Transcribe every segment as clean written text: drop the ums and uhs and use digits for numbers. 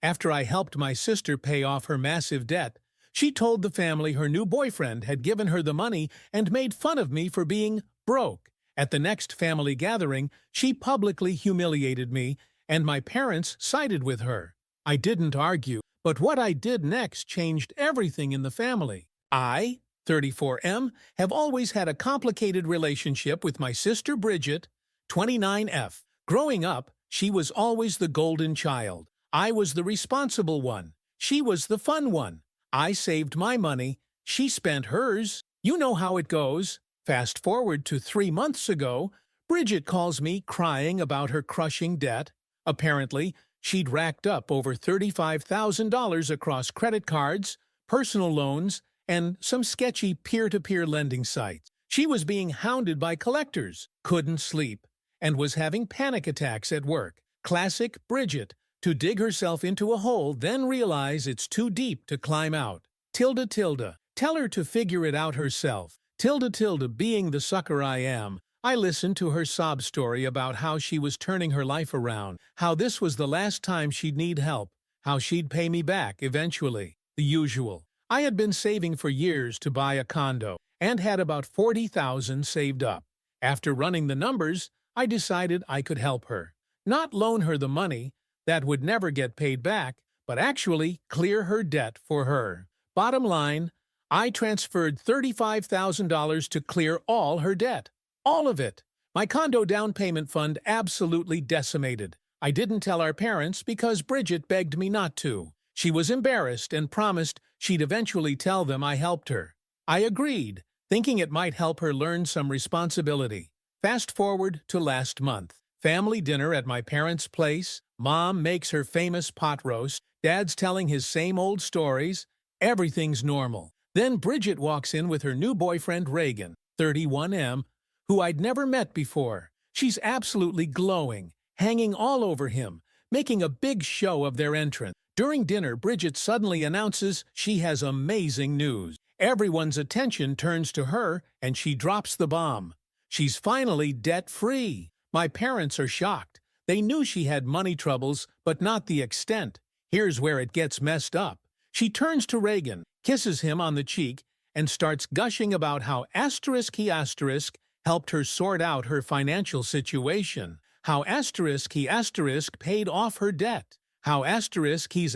After I helped my sister pay off her massive debt, she told the family her new boyfriend had given her the money and made fun of me for being broke. At the next family gathering, she publicly humiliated me, and my parents sided with her. I didn't argue, but what I did next changed everything in the family. I, 34M, have always had a complicated relationship with my sister Bridget, 29F. Growing up, she was always the golden child. I was the responsible one. She was the fun one. I saved my money. She spent hers. You know how it goes. Fast forward to 3 months ago, Bridget calls me crying about her crushing debt. Apparently, she'd racked up over $35,000 across credit cards, personal loans, and some sketchy peer-to-peer lending sites. She was being hounded by collectors, couldn't sleep, and was having panic attacks at work. Classic Bridget, to dig herself into a hole, then realize it's too deep to climb out. Tilda tilde, tell her to figure it out herself. Tilda tilde, being the sucker I am, I listened to her sob story about how she was turning her life around, how this was the last time she'd need help, how she'd pay me back eventually. The usual. I had been saving for years to buy a condo and had about $40,000 saved up. After running the numbers, I decided I could help her. Not loan her the money that would never get paid back, but actually clear her debt for her. Bottom line, I transferred $35,000 to clear all her debt. All of it. My condo down payment fund absolutely decimated. I didn't tell our parents because Bridget begged me not to. She was embarrassed and promised she'd eventually tell them I helped her. I agreed, thinking it might help her learn some responsibility. Fast forward to last month. Family dinner at my parents' place. Mom makes her famous pot roast. Dad's telling his same old stories. Everything's normal. Then Bridget walks in with her new boyfriend Reagan, 31M, who I'd never met before. She's absolutely glowing, hanging all over him, making a big show of their entrance. During dinner, Bridget suddenly announces she has amazing news. Everyone's attention turns to her, and she drops the bomb. She's finally debt-free. My parents are shocked. They knew she had money troubles, but not the extent. Here's where it gets messed up. She turns to Reagan, kisses him on the cheek, and starts gushing about how he helped her sort out her financial situation, how he paid off her debt, how he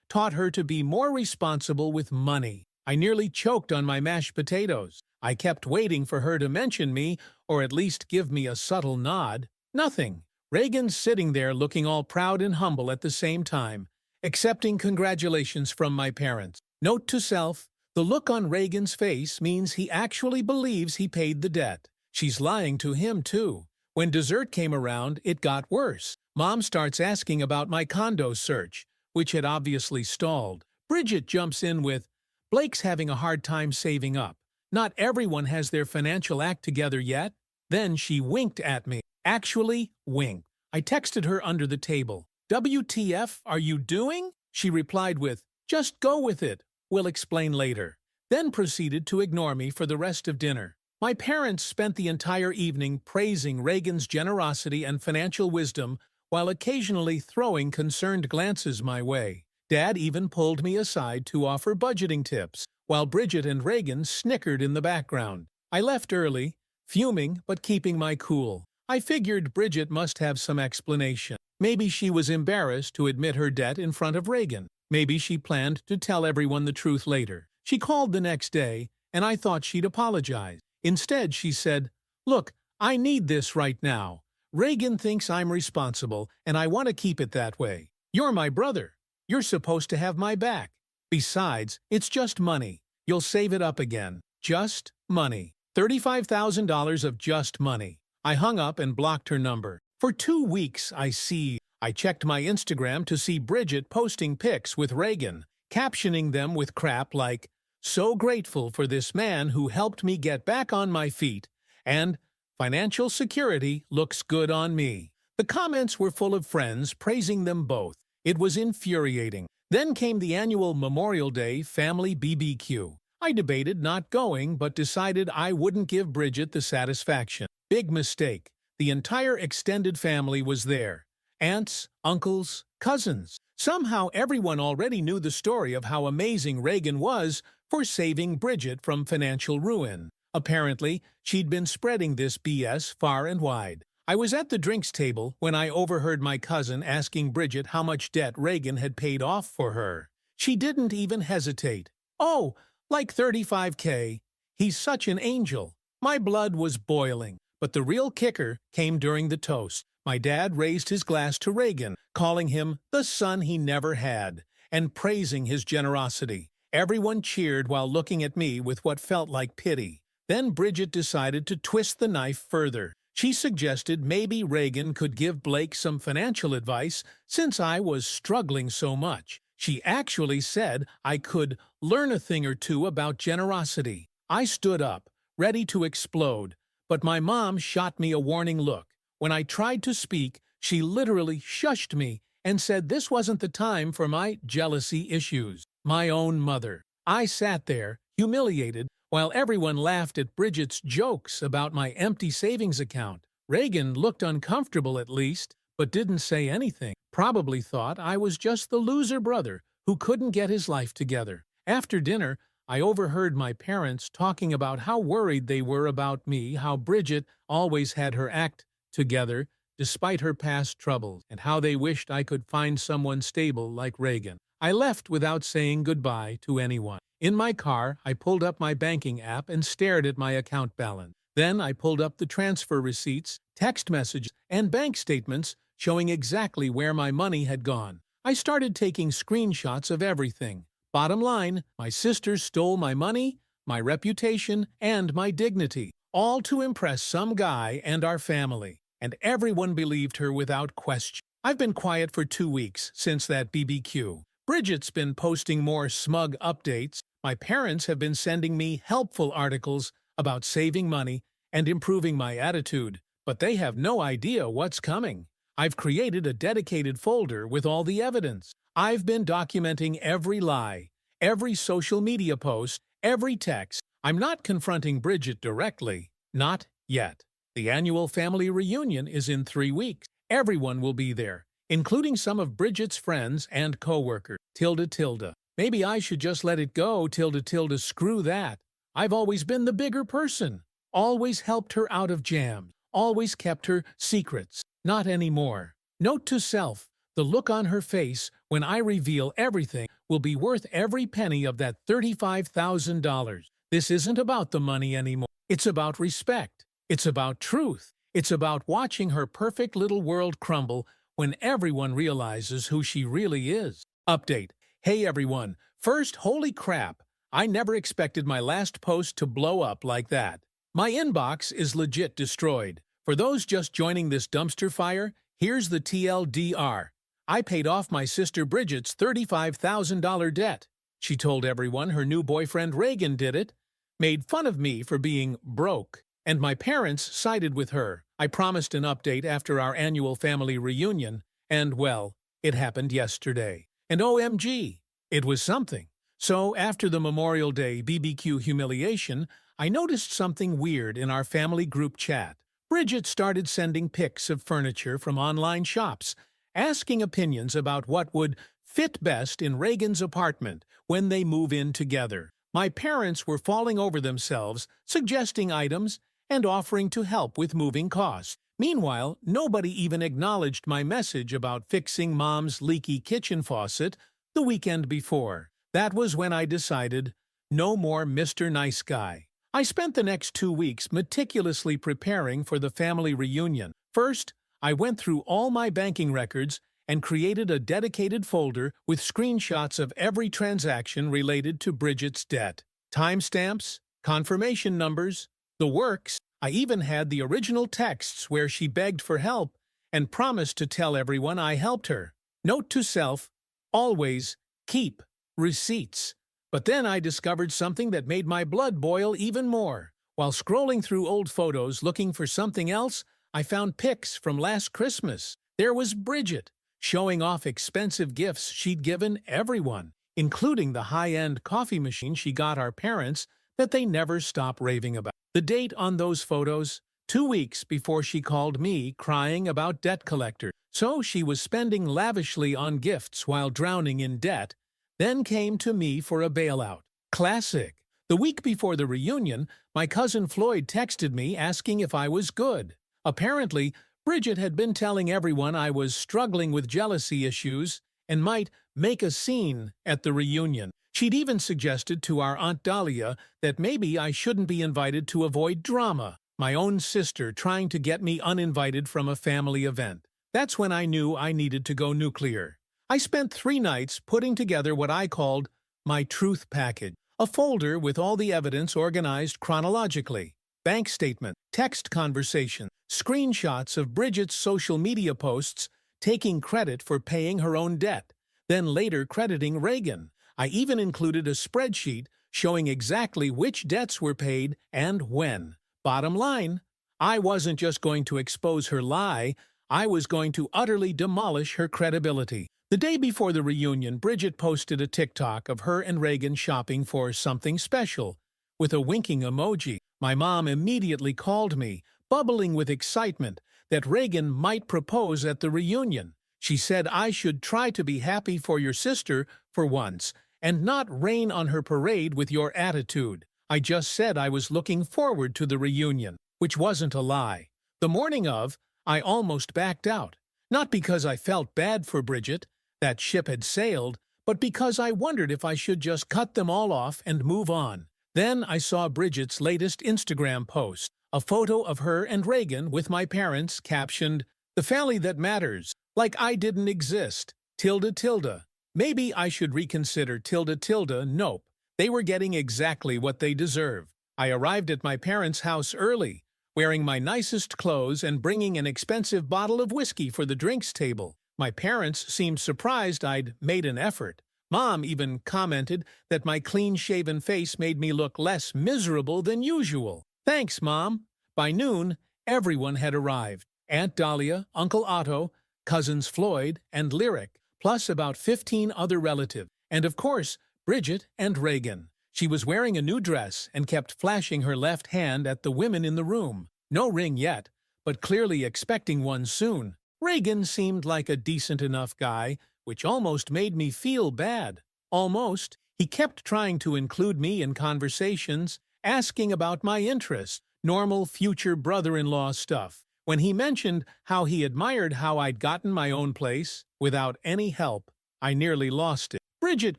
taught her to be more responsible with money. I nearly choked on my mashed potatoes. I kept waiting for her to mention me, or at least give me a subtle nod. Nothing. Reagan's sitting there looking all proud and humble at the same time, accepting congratulations from my parents. Note to self, the look on Reagan's face means he actually believes he paid the debt. She's lying to him, too. When dessert came around, it got worse. Mom starts asking about my condo search, which had obviously stalled. Bridget jumps in with, "Blake's having a hard time saving up. Not everyone has their financial act together yet." Then she winked at me. Actually, winked. I texted her under the table. "WTF are you doing?" She replied with, "Just go with it. We'll explain later." Then proceeded to ignore me for the rest of dinner. My parents spent the entire evening praising Reagan's generosity and financial wisdom while occasionally throwing concerned glances my way. Dad even pulled me aside to offer budgeting tips, while Bridget and Reagan snickered in the background. I left early, fuming but keeping my cool. I figured Bridget must have some explanation. Maybe she was embarrassed to admit her debt in front of Reagan. Maybe she planned to tell everyone the truth later. She called the next day, and I thought she'd apologize. Instead, she said, "Look, I need this right now. Reagan thinks I'm responsible, and I want to keep it that way. You're my brother. You're supposed to have my back. Besides, it's just money. You'll save it up again. Just money. $35,000 of just money." I hung up and blocked her number. For 2 weeks, I checked my Instagram to see Bridget posting pics with Reagan, captioning them with crap like, "So grateful for this man who helped me get back on my feet," and "Financial security looks good on me." The comments were full of friends praising them both. It was infuriating. Then came the annual Memorial Day family BBQ. I debated not going, but decided I wouldn't give Bridget the satisfaction. Big mistake. The entire extended family was there. Aunts, uncles, cousins. Somehow everyone already knew the story of how amazing Reagan was for saving Bridget from financial ruin. Apparently, she'd been spreading this BS far and wide. I was at the drinks table when I overheard my cousin asking Bridget how much debt Reagan had paid off for her. She didn't even hesitate. "Oh, like 35K. He's such an angel." My blood was boiling. But the real kicker came during the toast. My dad raised his glass to Reagan, calling him the son he never had, and praising his generosity. Everyone cheered while looking at me with what felt like pity. Then Bridget decided to twist the knife further. She suggested maybe Reagan could give Blake some financial advice since I was struggling so much. She actually said I could learn a thing or two about generosity. I stood up, ready to explode, but my mom shot me a warning look. When I tried to speak, she literally shushed me and said this wasn't the time for my jealousy issues. My own mother. I sat there, humiliated, while everyone laughed at Bridget's jokes about my empty savings account. Reagan looked uncomfortable at least, but didn't say anything. Probably thought I was just the loser brother who couldn't get his life together. After dinner, I overheard my parents talking about how worried they were about me, how Bridget always had her act together despite her past troubles, and how they wished I could find someone stable like Reagan. I left without saying goodbye to anyone. In my car, I pulled up my banking app and stared at my account balance. Then I pulled up the transfer receipts, text messages, and bank statements showing exactly where my money had gone. I started taking screenshots of everything. Bottom line, my sister stole my money, my reputation, and my dignity, all to impress some guy and our family. And everyone believed her without question. I've been quiet for 2 weeks since that BBQ. Bridget's been posting more smug updates. My parents have been sending me helpful articles about saving money and improving my attitude, but they have no idea what's coming. I've created a dedicated folder with all the evidence. I've been documenting every lie, every social media post, every text. I'm not confronting Bridget directly. Not yet. The annual family reunion is in 3 weeks. Everyone will be there, including some of Bridget's friends and co-workers. Tilda. Maybe I should just let it go, Tilda, screw that. I've always been the bigger person. Always helped her out of jams. Always kept her secrets. Not anymore. Note to self, the look on her face when I reveal everything will be worth every penny of that $35,000. This isn't about the money anymore. It's about respect. It's about truth. It's about watching her perfect little world crumble when everyone realizes who she really is. Update. Hey everyone. First, holy crap. I never expected my last post to blow up like that. My inbox is legit destroyed. For those just joining this dumpster fire, here's the TLDR. I paid off my sister Bridget's $35,000 debt. She told everyone her new boyfriend Reagan did it, made fun of me for being broke, and my parents sided with her. I promised an update after our annual family reunion, and well, it happened yesterday. And OMG, it was something. So after the Memorial Day BBQ humiliation, I noticed something weird in our family group chat. Bridget started sending pics of furniture from online shops, asking opinions about what would fit best in Reagan's apartment when they move in together. My parents were falling over themselves, suggesting items and offering to help with moving costs. Meanwhile, nobody even acknowledged my message about fixing Mom's leaky kitchen faucet the weekend before. That was when I decided, no more Mr. Nice Guy. I spent the next 2 weeks meticulously preparing for the family reunion. First, I went through all my banking records and created a dedicated folder with screenshots of every transaction related to Bridget's debt. Timestamps, confirmation numbers, the works. I even had the original texts where she begged for help and promised to tell everyone I helped her. Note to self, always keep receipts. But then I discovered something that made my blood boil even more. While scrolling through old photos looking for something else, I found pics from last Christmas. There was Bridget, showing off expensive gifts she'd given everyone, including the high-end coffee machine she got our parents that they never stop raving about. The date on those photos, 2 weeks before she called me crying about debt collectors. So she was spending lavishly on gifts while drowning in debt, then came to me for a bailout. Classic. The week before the reunion, my cousin Floyd texted me asking if I was good. Apparently, Bridget had been telling everyone I was struggling with jealousy issues and might make a scene at the reunion. She'd even suggested to our Aunt Dahlia that maybe I shouldn't be invited to avoid drama. My own sister trying to get me uninvited from a family event. That's when I knew I needed to go nuclear. I spent 3 nights putting together what I called my truth package, a folder with all the evidence organized chronologically. Bank statement, text conversation, screenshots of Bridget's social media posts taking credit for paying her own debt, then later crediting Reagan. I even included a spreadsheet showing exactly which debts were paid and when. Bottom line, I wasn't just going to expose her lie, I was going to utterly demolish her credibility. The day before the reunion, Bridget posted a TikTok of her and Reagan shopping for something special, with a winking emoji. My mom immediately called me, bubbling with excitement that Reagan might propose at the reunion. She said I should try to be happy for your sister for once, and not rain on her parade with your attitude. I just said I was looking forward to the reunion, which wasn't a lie. The morning of, I almost backed out. Not because I felt bad for Bridget, that ship had sailed, but because I wondered if I should just cut them all off and move on. Then I saw Bridget's latest Instagram post, a photo of her and Reagan with my parents captioned, "The family that matters, like I didn't exist, tilde tilde." Maybe I should reconsider tilde tilde, nope. They were getting exactly what they deserve. I arrived at my parents' house early, wearing my nicest clothes and bringing an expensive bottle of whiskey for the drinks table. My parents seemed surprised I'd made an effort. Mom even commented that my clean-shaven face made me look less miserable than usual. Thanks, Mom. By noon, everyone had arrived. Aunt Dahlia, Uncle Otto, cousins Floyd and Lyric, plus about 15 other relatives. And of course, Bridget and Reagan. She was wearing a new dress and kept flashing her left hand at the women in the room. No ring yet, but clearly expecting one soon. Reagan seemed like a decent enough guy, which almost made me feel bad. Almost. He kept trying to include me in conversations, asking about my interests, normal future brother-in-law stuff. When he mentioned how he admired how I'd gotten my own place, without any help, I nearly lost it. Bridget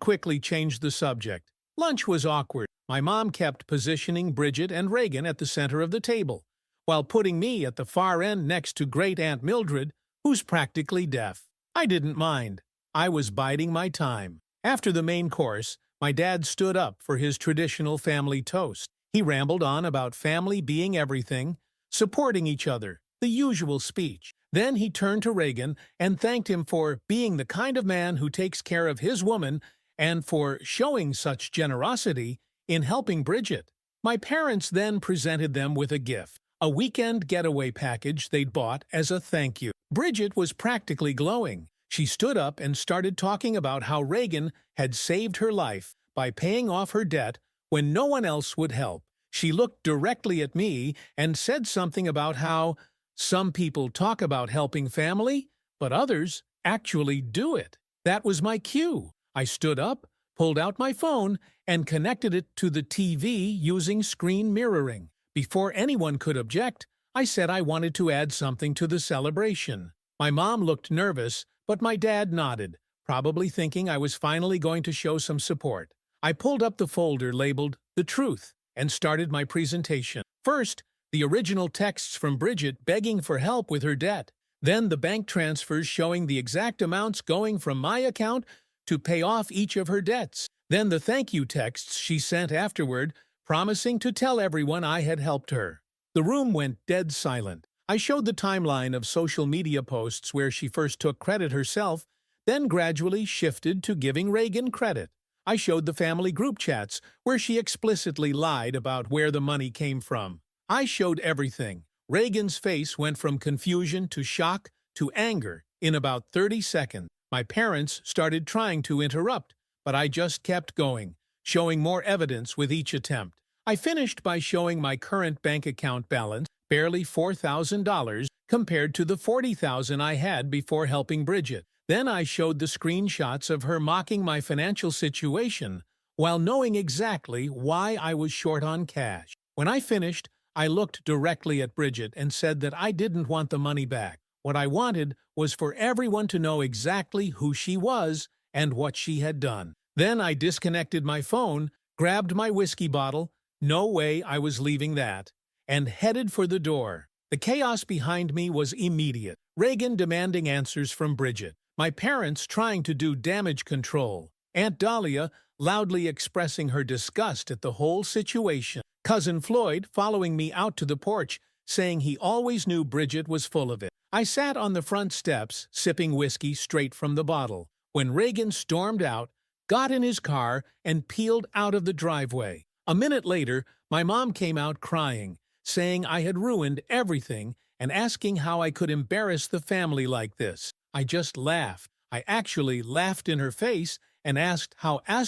quickly changed the subject. Lunch was awkward. My mom kept positioning Bridget and Reagan at the center of the table, while putting me at the far end next to Great Aunt Mildred, who's practically deaf. I didn't mind. I was biding my time. After the main course, my dad stood up for his traditional family toast. He rambled on about family being everything, supporting each other, the usual speech. Then he turned to Reagan and thanked him for being the kind of man who takes care of his woman and for showing such generosity in helping Bridget. My parents then presented them with a gift, a weekend getaway package they'd bought as a thank you. Bridget was practically glowing. She stood up and started talking about how Reagan had saved her life by paying off her debt when no one else would help. She looked directly at me and said something about how some people talk about helping family, but others actually do it. That was my cue. I stood up, pulled out my phone, and connected it to the TV using screen mirroring. Before anyone could object, I said I wanted to add something to the celebration. My mom looked nervous, but my dad nodded, probably thinking I was finally going to show some support. I pulled up the folder labeled The Truth and started my presentation. First, the original texts from Bridget begging for help with her debt. Then the bank transfers showing the exact amounts going from my account to pay off each of her debts. Then the thank you texts she sent afterward, promising to tell everyone I had helped her. The room went dead silent. I showed the timeline of social media posts where she first took credit herself, then gradually shifted to giving Reagan credit. I showed the family group chats where she explicitly lied about where the money came from. I showed everything. Reagan's face went from confusion to shock to anger in about 30 seconds. My parents started trying to interrupt, but I just kept going, showing more evidence with each attempt. I finished by showing my current bank account balance, barely $4,000 compared to the $40,000 I had before helping Bridget. Then I showed the screenshots of her mocking my financial situation while knowing exactly why I was short on cash. When I finished, I looked directly at Bridget and said that I didn't want the money back. What I wanted was for everyone to know exactly who she was and what she had done. Then I disconnected my phone, grabbed my whiskey bottle, no way I was leaving that, and headed for the door. The chaos behind me was immediate. Reagan demanding answers from Bridget, my parents trying to do damage control, Aunt Dahlia loudly expressing her disgust at the whole situation, Cousin Floyd following me out to the porch, saying he always knew Bridget was full of it. I sat on the front steps, sipping whiskey straight from the bottle, when Reagan stormed out, got in his car, and peeled out of the driveway. A minute later, my mom came out crying, saying I had ruined everything and asking how I could embarrass the family like this. I just laughed. I actually laughed in her face and asked how I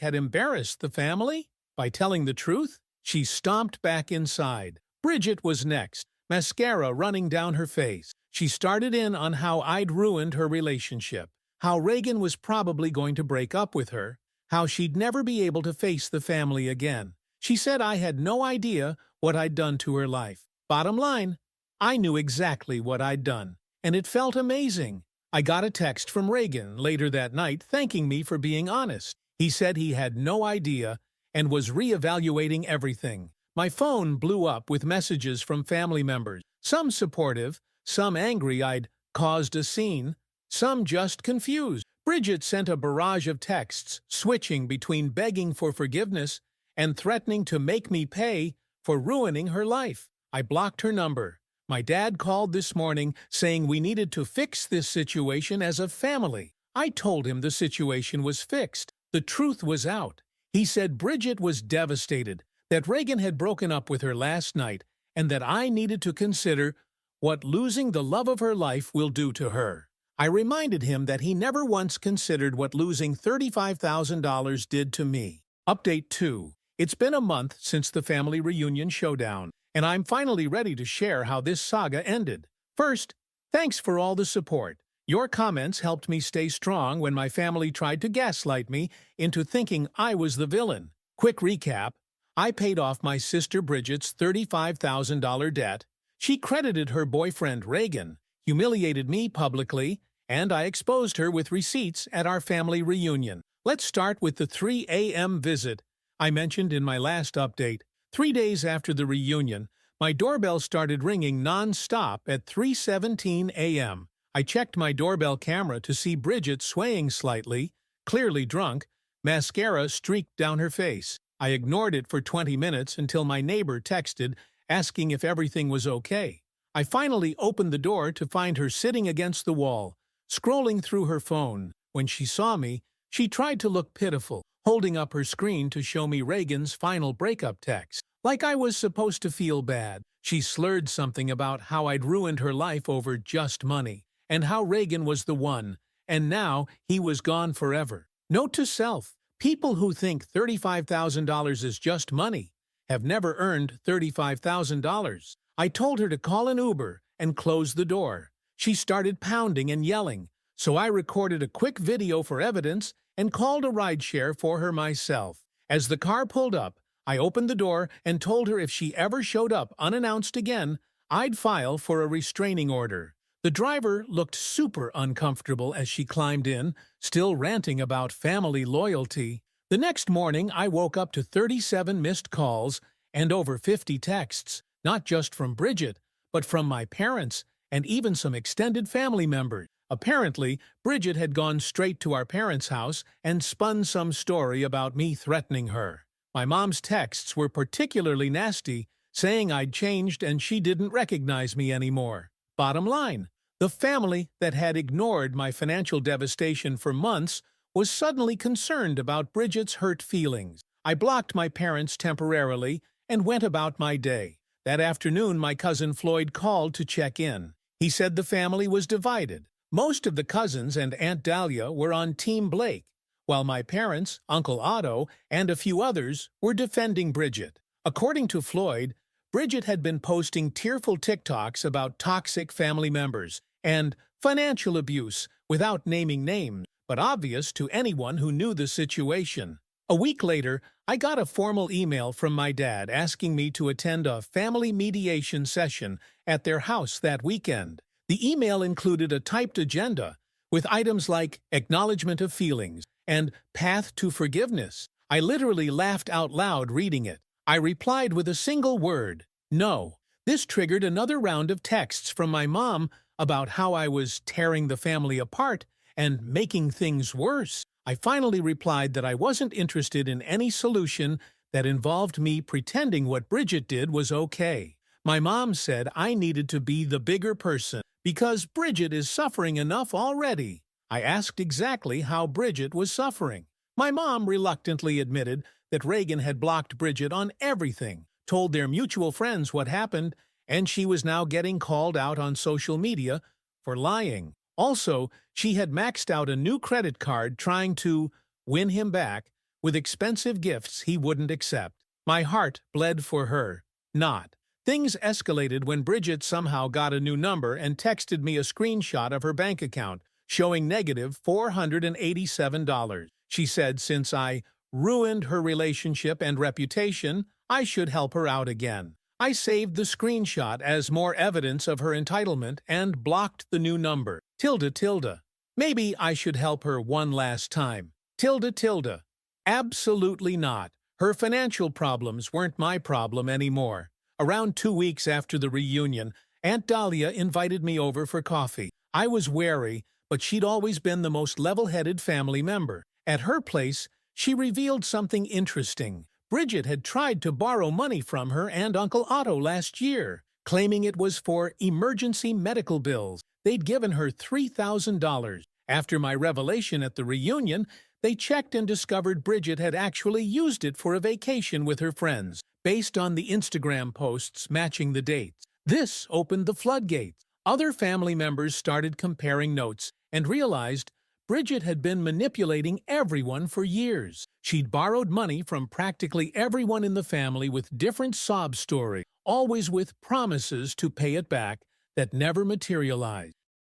had embarrassed the family? By telling the truth? She stomped back inside. Bridget was next, mascara running down her face. She started in on how I'd ruined her relationship, how Reagan was probably going to break up with her, how she'd never be able to face the family again. She said I had no idea what I'd done to her life. Bottom line, I knew exactly what I'd done, and it felt amazing. I got a text from Reagan later that night thanking me for being honest. He said he had no idea and was reevaluating everything. My phone blew up with messages from family members, some supportive, some angry I'd caused a scene, some just confused. Bridget sent a barrage of texts, switching between begging for forgiveness and threatening to make me pay for ruining her life. I blocked her number. My dad called this morning saying we needed to fix this situation as a family. I told him the situation was fixed. The truth was out. He said Bridget was devastated, that Reagan had broken up with her last night, and that I needed to consider what losing the love of her life will do to her. I reminded him that he never once considered what losing $35,000 did to me. Update 2. It's been a month since the family reunion showdown, and I'm finally ready to share how this saga ended. First, thanks for all the support. Your comments helped me stay strong when my family tried to gaslight me into thinking I was the villain. Quick recap. I paid off my sister Bridget's $35,000 debt. She credited her boyfriend Reagan, humiliated me publicly, and I exposed her with receipts at our family reunion. Let's start with the 3 a.m. visit I mentioned in my last update. 3 days after the reunion, my doorbell started ringing non-stop at 3:17 a.m. I checked my doorbell camera to see Bridget swaying slightly, clearly drunk, mascara streaked down her face. I ignored it for 20 minutes until my neighbor texted, asking if everything was okay. I finally opened the door to find her sitting against the wall, scrolling through her phone. When she saw me, she tried to look pitiful, holding up her screen to show me Reagan's final breakup text. Like I was supposed to feel bad. She slurred something about how I'd ruined her life over just money, and how Reagan was the one, and now he was gone forever. Note to self, people who think $35,000 is just money have never earned $35,000. I told her to call an Uber and close the door. She started pounding and yelling, so I recorded a quick video for evidence and called a rideshare for her myself. As the car pulled up, I opened the door and told her if she ever showed up unannounced again, I'd file for a restraining order. The driver looked super uncomfortable as she climbed in, still ranting about family loyalty. The next morning, I woke up to 37 missed calls and over 50 texts, not just from Bridget, but from my parents and even some extended family members. Apparently, Bridget had gone straight to our parents' house and spun some story about me threatening her. My mom's texts were particularly nasty, saying I'd changed and she didn't recognize me anymore. Bottom line, the family that had ignored my financial devastation for months was suddenly concerned about Bridget's hurt feelings. I blocked my parents temporarily and went about my day. That afternoon, my cousin Floyd called to check in. He said the family was divided. Most of the cousins and Aunt Dahlia were on Team Blake, while my parents, Uncle Otto, and a few others were defending Bridget. According to Floyd, Bridget had been posting tearful TikToks about toxic family members and financial abuse without naming names, but obvious to anyone who knew the situation. A week later, I got a formal email from my dad asking me to attend a family mediation session at their house that weekend. The email included a typed agenda with items like acknowledgement of feelings and path to forgiveness. I literally laughed out loud reading it. I replied with a single word, no. This triggered another round of texts from my mom about how I was tearing the family apart and making things worse. I finally replied that I wasn't interested in any solution that involved me pretending what Bridget did was okay. My mom said I needed to be the bigger person because Bridget is suffering enough already. I asked exactly how Bridget was suffering. My mom reluctantly admitted that Reagan had blocked Bridget on everything, told their mutual friends what happened, and she was now getting called out on social media for lying. Also, she had maxed out a new credit card trying to win him back with expensive gifts he wouldn't accept. My heart bled for her. Not. Things escalated when Bridget somehow got a new number and texted me a screenshot of her bank account showing negative $487. She said since I ruined her relationship and reputation, I should help her out again. I saved the screenshot as more evidence of her entitlement and blocked the new number. _. Maybe I should help her one last time. _. Absolutely not. Her financial problems weren't my problem anymore. Around 2 weeks after the reunion, Aunt Dahlia invited me over for coffee. I was wary, but she'd always been the most level-headed family member. At her place, she revealed something interesting. Bridget had tried to borrow money from her and Uncle Otto last year, claiming it was for emergency medical bills. They'd given her $3,000. After my revelation at the reunion, they checked and discovered Bridget had actually used it for a vacation with her friends, based on the Instagram posts matching the dates. This opened the floodgates. Other family members started comparing notes and realized Bridget had been manipulating everyone for years. She'd borrowed money from practically everyone in the family with different sob stories, always with promises to pay it back that never materialized.